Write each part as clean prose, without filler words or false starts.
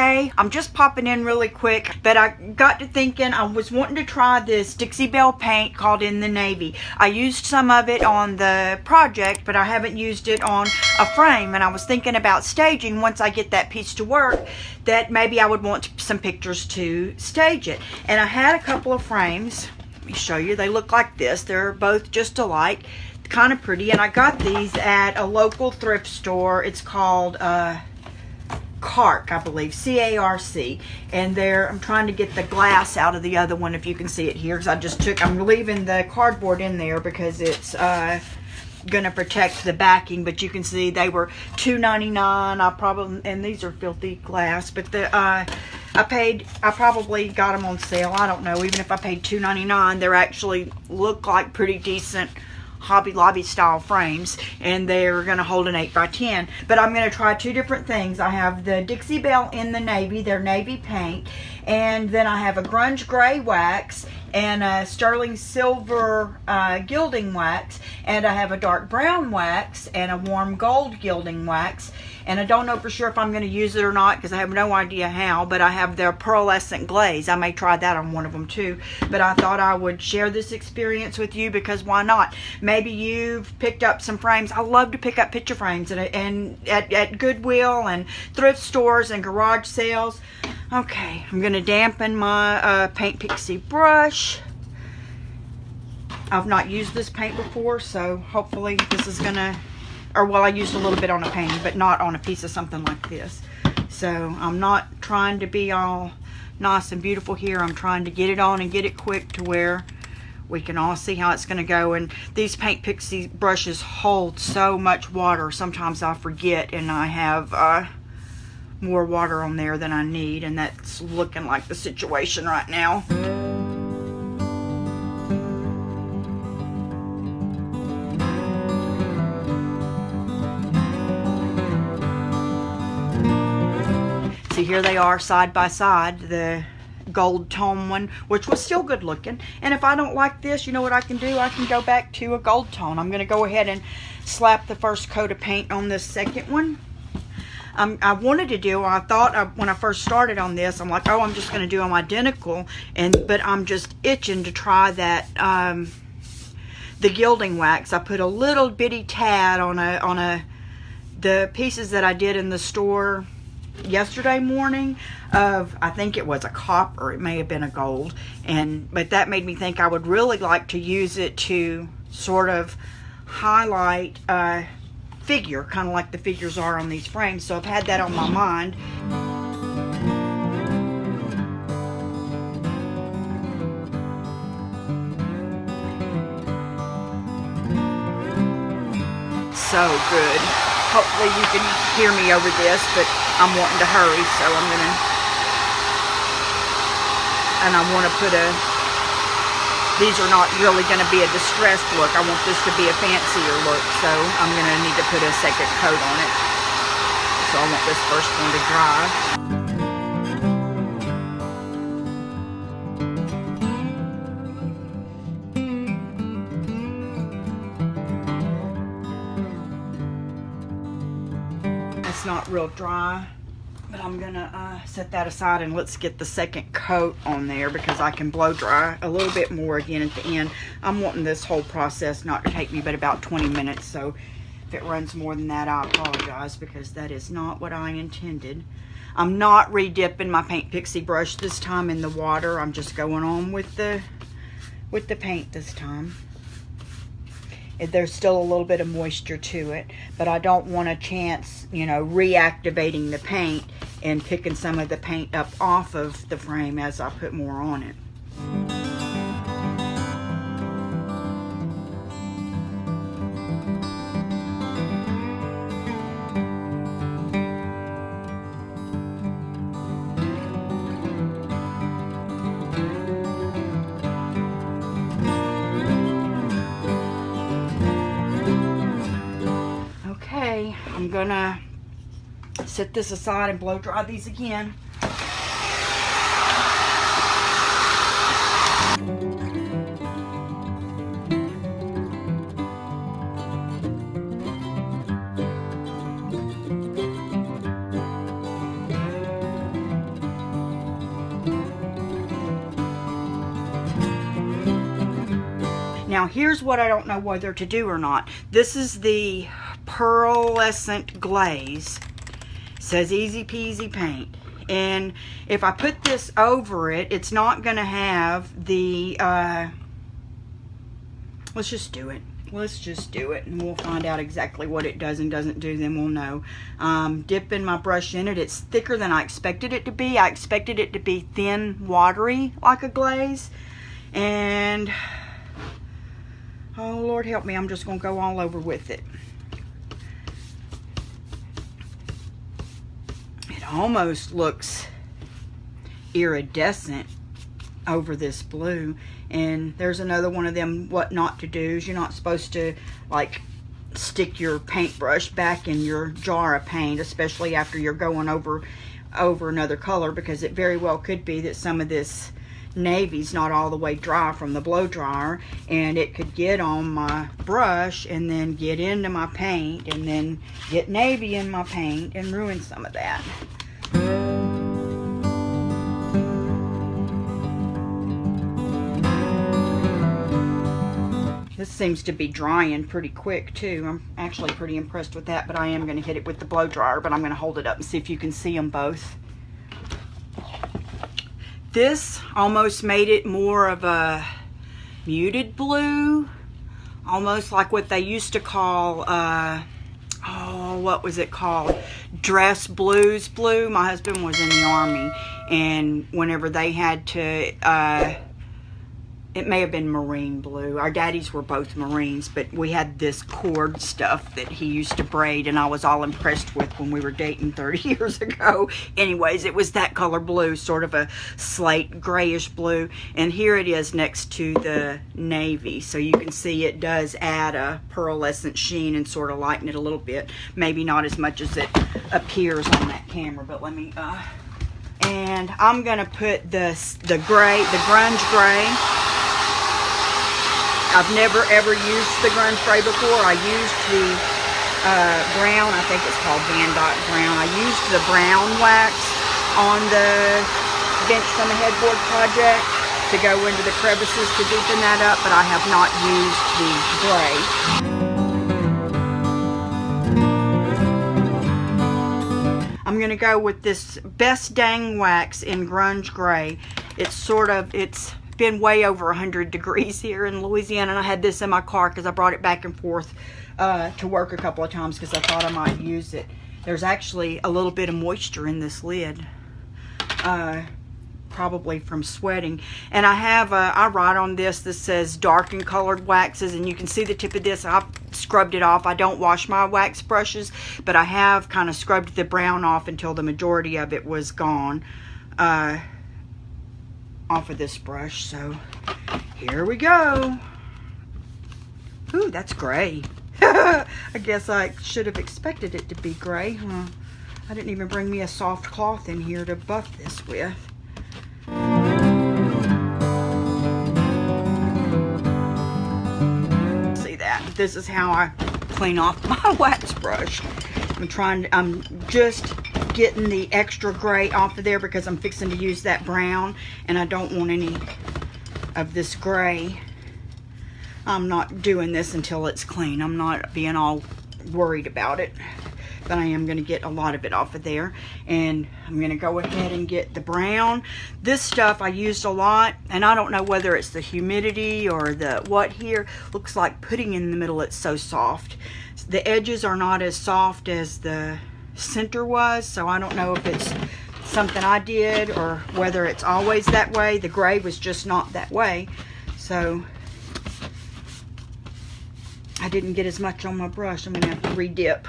Hey, I'm just popping in really quick, but I got to thinking I was wanting to try this Dixie Belle paint called In the Navy. I used some of it on the project, but I haven't used it on a frame, and I was thinking about staging once I get that piece to work, that maybe I would want some pictures to stage it. And I had a couple of frames. Let me show you. They look like this. They're both just alike, kind of pretty, and I got these at a local thrift store. It's called Carc, I believe, C-A-R-C, and there I'm trying to get the glass out of the other one, if you can see it here, because I'm leaving the cardboard in there because it's gonna protect the backing, but you can see they were $2.99. and these are filthy glass, but I probably got them on sale. I don't know, even if I paid $2.99, they're actually look like pretty decent Hobby Lobby style frames, and they're going to hold an 8x10. But I'm going to try two different things. I have the Dixie Belle In the Navy, their navy paint, and then I have a grunge gray wax and a sterling silver gilding wax, and I have a dark brown wax and a warm gold gilding wax. And I don't know for sure if I'm going to use it or not, because I have no idea how, but I have their pearlescent glaze. I may try that on one of them too, but I thought I would share this experience with you, because why not? Maybe you've picked up some frames. I love to pick up picture frames and at Goodwill and thrift stores and garage sales. Okay, I'm going to dampen my Paint Pixie brush. I've not used this paint before, so hopefully this is going to, or well, I used a little bit on a painting, but not on a piece of something like this. So I'm not trying to be all nice and beautiful here. I'm trying to get it on and get it quick to where we can all see how it's going to go. And these Paint Pixie brushes hold so much water. Sometimes I forget, and I have more water on there than I need, and that's looking like the situation right now. See, here they are side by side, the gold tone one, which was still good looking. And if I don't like this, you know what I can do? I can go back to a gold tone. I'm going to go ahead and slap the first coat of paint on this second one. I wanted to do, I thought when I first started on this, I'm like, oh, I'm just going to do them identical, but I'm just itching to try that, the gilding wax. I put a little bitty tad on the pieces that I did in the store yesterday morning of, I think it was a copper, it may have been a gold, but that made me think I would really like to use it to sort of highlight figure, kind of like the figures are on these frames. So I've had that on my mind. So good. Hopefully you can hear me over this, but I'm wanting to hurry, so I'm gonna, and I want to put these are not really going to be a distressed look. I want this to be a fancier look, so I'm going to need to put a second coat on it. So I want this first one to dry. It's not real dry, but I'm gonna set that aside, and let's get the second coat on there, because I can blow dry a little bit more again at the end. I'm wanting this whole process not to take me but about 20 minutes, so if it runs more than that, I apologize, because that is not what I intended. I'm not re-dipping my Paint Pixie brush this time in the water. I'm just going on with the paint this time. There's still a little bit of moisture to it, but I don't want a chance, you know, reactivating the paint and picking some of the paint up off of the frame as I put more on it. I'm gonna set this aside and blow dry these again. Now here's what I don't know whether to do or not. This is the pearlescent glaze. It says easy peasy paint. And if I put this over it, it's not going to have the, let's just do it. Let's just do it, and we'll find out exactly what it does and doesn't do, then we'll know. Dipping my brush in it. It's thicker than I expected it to be. I expected it to be thin, watery, like a glaze. And, oh, Lord help me, I'm just going to go all over with it. It almost looks iridescent over this blue. And there's another one of them what not to do's. You're not supposed to like stick your paintbrush back in your jar of paint, especially after you're going over another color, because it very well could be that some of this navy's not all the way dry from the blow dryer, and it could get on my brush and then get into my paint and then get navy in my paint and ruin some of that. This seems to be drying pretty quick too. I'm actually pretty impressed with that, but I am going to hit it with the blow dryer, but I'm going to hold it up and see if you can see them both. This almost made it more of a muted blue, almost like what they used to call, oh, what was it called? Dress blues blue. My husband was in the Army, and whenever they had to, it may have been marine blue. Our daddies were both Marines, but we had this cord stuff that he used to braid, and I was all impressed with when we were dating 30 years ago. Anyways, it was that color blue, sort of a slate grayish blue. And here it is next to the navy. So you can see it does add a pearlescent sheen and sort of lighten it a little bit. Maybe not as much as it appears on that camera, but let me, and I'm going to put the gray, the grunge gray. I've never ever used the grunge gray before. I used the brown, I think it's called Van Dyke brown. I used the brown wax on the bench from the headboard project to go into the crevices to deepen that up, but I have not used the gray. I'm going to go with this Best Dang wax in grunge gray. It's been way over 100 degrees here in Louisiana, and I had this in my car because I brought it back and forth to work a couple of times because I thought I might use it. There's actually a little bit of moisture in this lid, probably from sweating. And I have I write on this that says dark and colored waxes, and you can see the tip of this. I've scrubbed it off. I don't wash my wax brushes, but I have kind of scrubbed the brown off until the majority of it was gone off of this brush. So here we go. Ooh, that's gray. I guess I should have expected it to be gray. I didn't even bring me a soft cloth in here to buff this with. See that? This is how I clean off my wax brush. I'm just getting the extra gray off of there because I'm fixing to use that brown, and I don't want any of this gray. I'm not doing this until it's clean. I'm not being all worried about it, but I am going to get a lot of it off of there. And I'm going to go ahead and get the brown. This stuff I used a lot, and I don't know whether it's the humidity or the what here. Looks like pudding in the middle. It's so soft. The edges are not as soft as the center was, so I don't know if it's something I did or whether it's always that way. The gray was just not that way, so I didn't get as much on my brush. I'm gonna have to re-dip,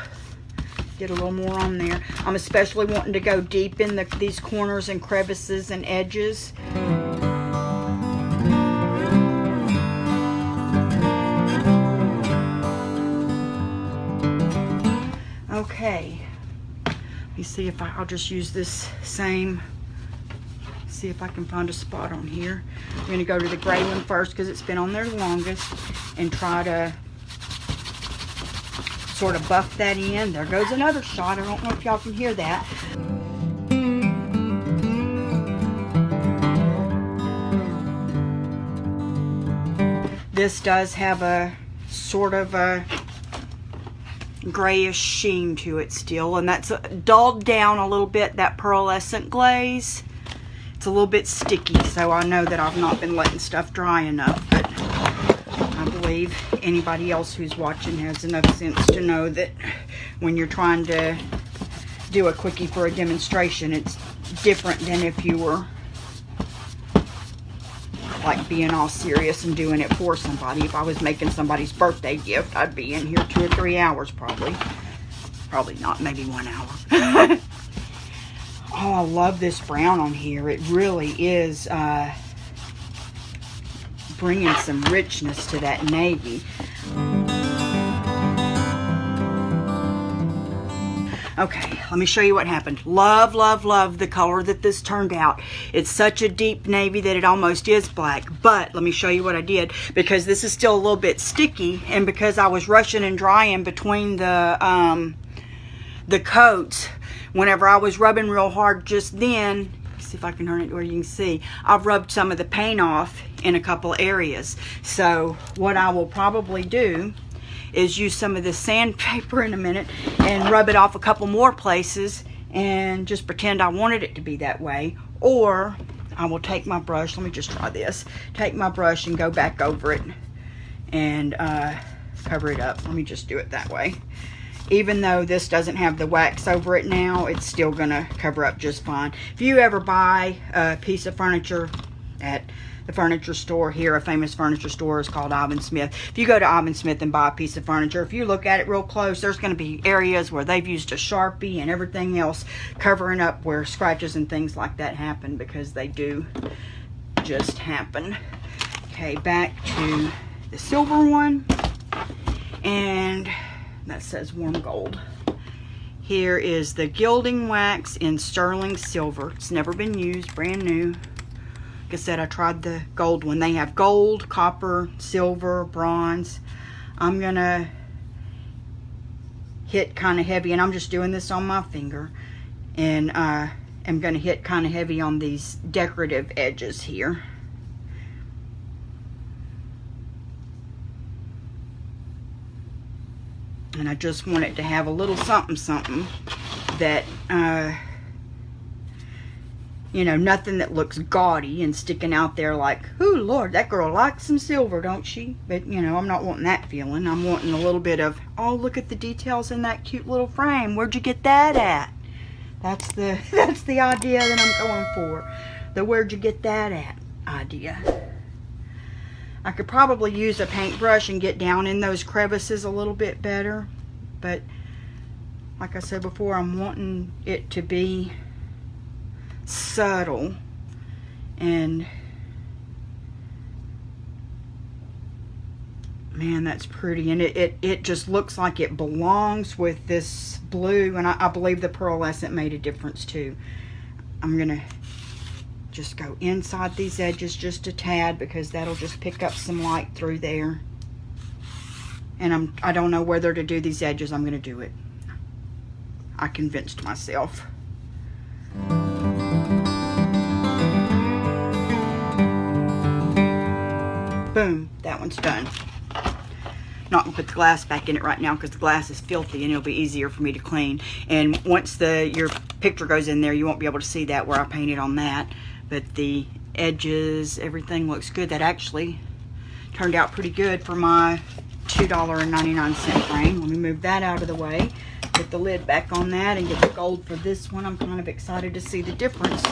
get a little more on there. I'm especially wanting to go deep in these corners and crevices and edges. Okay, let me see if I'll just use this same, see if I can find a spot on here. I'm going to go to the gray one first because it's been on there the longest, and try to sort of buff that in. There goes another shot. I don't know if y'all can hear that. This does have a sort of a grayish sheen to it still, and that's dulled down a little bit, that pearlescent glaze. It's a little bit sticky, so I know that I've not been letting stuff dry enough, but I believe anybody else who's watching has enough sense to know that when you're trying to do a quickie for a demonstration, it's different than if you were like being all serious and doing it for somebody. If I was making somebody's birthday gift, I'd be in here 2 or 3 hours probably. Probably not, maybe 1 hour. Oh, I love this brown on here. It really is bringing some richness to that navy. Okay, let me show you what happened. Love, love, love the color that this turned out. It's such a deep navy that it almost is black. But let me show you what I did, because this is still a little bit sticky, and because I was rushing and drying between the coats, whenever I was rubbing real hard just then, see if I can turn it where you can see, I've rubbed some of the paint off in a couple areas. So what I will probably do is use some of this sandpaper in a minute and rub it off a couple more places and just pretend I wanted it to be that way. Or I will take my brush, let me just try this, take my brush and go back over it and cover it up. Let me just do it that way. Even though this doesn't have the wax over it now, it's still gonna cover up just fine. If you ever buy a piece of furniture at the furniture store here, a famous furniture store is called Ivan Smith. If you go to Ivan Smith and buy a piece of furniture, if you look at it real close, there's gonna be areas where they've used a Sharpie and everything else covering up where scratches and things like that happen, because they do just happen. Okay, back to the silver one. And that says warm gold. Here is the gilding wax in sterling silver. It's never been used, brand new. Like I said, I tried the gold one. They have gold, copper, silver, bronze. I'm gonna hit kind of heavy, and I'm just doing this on my finger, and I'm gonna hit kind of heavy on these decorative edges here. And I just want it to have a little something something that, you know, nothing that looks gaudy and sticking out there like, ooh, Lord, that girl likes some silver, don't she? But, you know, I'm not wanting that feeling. I'm wanting a little bit of, oh, look at the details in that cute little frame. Where'd you get that at? That's the idea that I'm going for. The where'd you get that at idea. I could probably use a paintbrush and get down in those crevices a little bit better, but like I said before, I'm wanting it to be subtle, and man, that's pretty, and it just looks like it belongs with this blue, and I believe the pearlescent made a difference too. I'm gonna just go inside these edges just a tad, because that'll just pick up some light through there. And I don't know whether to do these edges. I'm gonna do it. I convinced myself. Boom, that one's done. Not gonna put the glass back in it right now because the glass is filthy, and it'll be easier for me to clean. And once your picture goes in there, you won't be able to see that where I painted on that. But the edges, everything looks good. That actually turned out pretty good for my $2.99 frame. Let me move that out of the way, put the lid back on that, and get the gold for this one. I'm kind of excited to see the difference,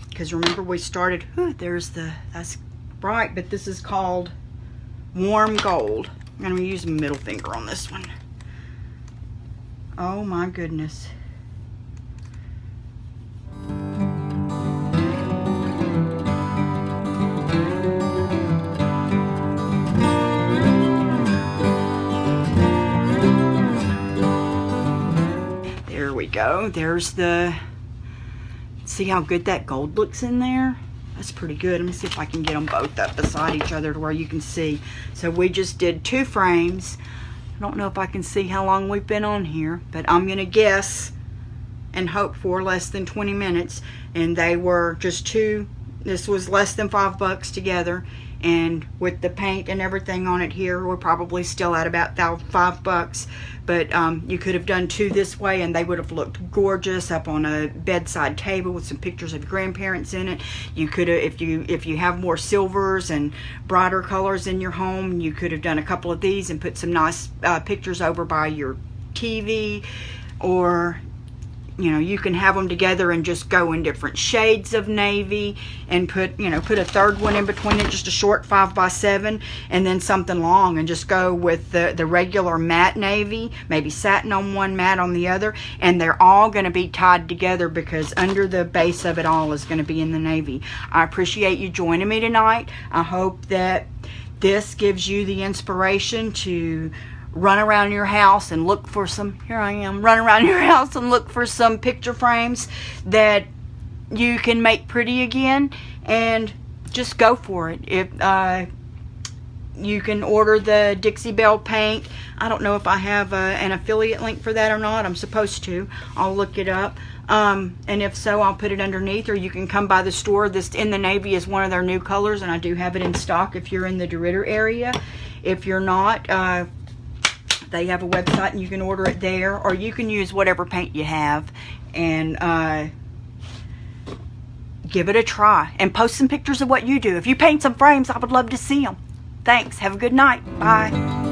because remember we started, that's bright, but this is called warm gold. I'm going to use my middle finger on this one. Oh my goodness. There we go. There's see how good that gold looks in there? That's pretty good. Let me see if I can get them both up beside each other to where you can see. So we just did 2 frames. I don't know if I can see how long we've been on here, but I'm going to guess and hope for less than 20 minutes. And they were just 2. This was less than $5 together. and with the paint and everything on it here, we're probably still at about $5. But you could have done 2 this way, and they would have looked gorgeous up on a bedside table with some pictures of your grandparents in it. You could have, if you have more silvers and brighter colors in your home, you could have done a couple of these and put some nice pictures over by your TV. Or you can have them together and just go in different shades of navy and put a third one in between it, just a short 5x7, and then something long, and just go with the regular matte navy, maybe satin on one, matte on the other, and they're all going to be tied together because under the base of it all is going to be in the navy. I appreciate you joining me tonight. I hope that this gives you the inspiration to run around your house and look for some, run around your house and look for some picture frames that you can make pretty again, and just go for it. If you can order the Dixie Belle paint. I don't know if I have an affiliate link for that or not. I'm supposed to. I'll look it up. And if so, I'll put it underneath, or you can come by the store. This in the navy is one of their new colors, and I do have it in stock if you're in the DeRidder area. If you're not, they have a website and you can order it there, or you can use whatever paint you have and give it a try and post some pictures of what you do. If you paint some frames, I would love to see them. Thanks. Have a good night. Bye.